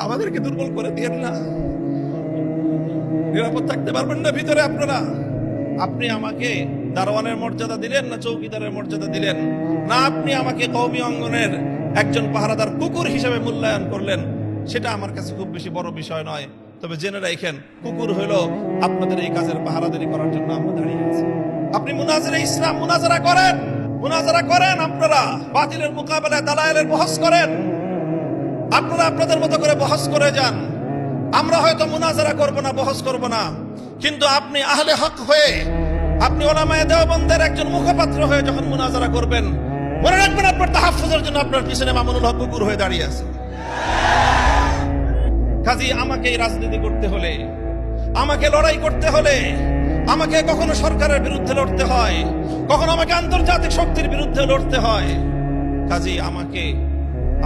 আমাদেরকে দুর্বল করে দিয়েন না। নিরাপদ থাকতে পারবেন না ভিতরে আপনারা? আপনি আমাকে দারোয়ানের মর্যাদা দিলেন না চৌকিদারের মর্যাদা দিলেন? না আপনি আমাকে কওমি অঙ্গনের একজন পাহারাদার কুকুর হিসেবে মূল্যায়ন করলেন? সেটা আমার কাছে খুব বেশি বড় বিষয় নয়। তবে জেনে রাখেন, কুকুর হলো আপনাদের এই কাজের পাহারাদারি করার জন্য আমরা দাঁড়িয়ে আছি। আপনি মুনাজারা ইসলাম মুনাজারা করেন, আপনারা বাতিলের মোকাবেলায় দালায়েলের বহস করেন, আপনারা আপনাদের মতো করে বহস করে যান। আমরা হয়তো মুনাজারা করব না, বহস করব না, কিন্তু আপনি আহলে হক হয়ে, আপনি উলামায়ে দেওবন্দের একজন মুখপাত্র হয়ে যখন মুনাজারা করবেন, মনে রাখবেন আপনার তাহাফুজের জন্য আপনার পিছনে মামুনুল হক কুকুর হয়ে দাঁড়িয়ে আছে। কাজী আমাকে রাজনীতি করতে হলে, আমাকে লড়াই করতে হলে, আমাকে কখনো সরকারের বিরুদ্ধে লড়তে হয়, কখনো আমাকে আন্তর্জাতিক শক্তির বিরুদ্ধে লড়তে হয়। কাজী আমাকে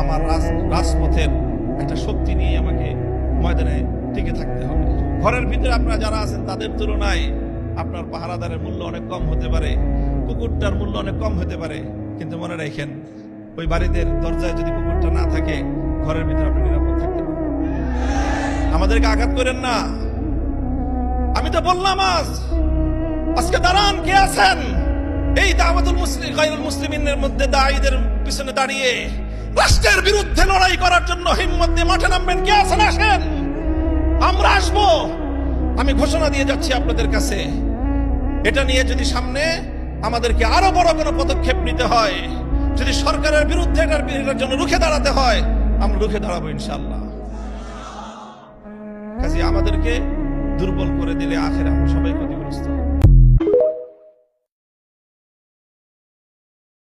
আমার রাজপথের একটা শক্তি নিয়ে আমাকে ময়দানে টিকে থাকতে হবে। ঘরের ভিতরে আপনারা যারা আছেন তাদের তুলনায় আপনার পাহারাদারের মূল্য অনেক কম হতে পারে, কুকুরটার মূল্য অনেক কম হতে পারে, কিন্তু মনে রাখেন ওই বাড়িদের দরজায় যদি কুকুরটা না থাকে, ঘরের ভিতরে আপনি নিরাপদ থাকতে পারবেন। আমাদেরকে আঘাত করেন না। আমি তো বললাম আজকে দাঁড়ান, কে আছেন এই দাওয়াতুল মুসলিম গায়রুল মুসলিমিনের মধ্যে দায়ীদের পিছনে দাঁড়িয়ে রাষ্ট্রের বিরুদ্ধে লড়াই করার জন্য হিম্মত দিয়ে মাঠে নামবেন? কে আছেন? আসেন, আমরা আসবো। আমি ঘোষণা দিয়ে যাচ্ছি আপনাদের কাছে, এটা নিয়ে যদি সামনে আমাদেরকে আরো বড় কোনো পদক্ষেপ নিতে হয়, যদি সরকারের বিরুদ্ধে এটার জন্য রুখে দাঁড়াতে হয়, আমরা রুখে দাঁড়াবো ইনশাআল্লাহ। কাজে আমাদেরকে দুর্বল করে দিলে আখেরে আমরা সবাই ক্ষতিগ্রস্ত।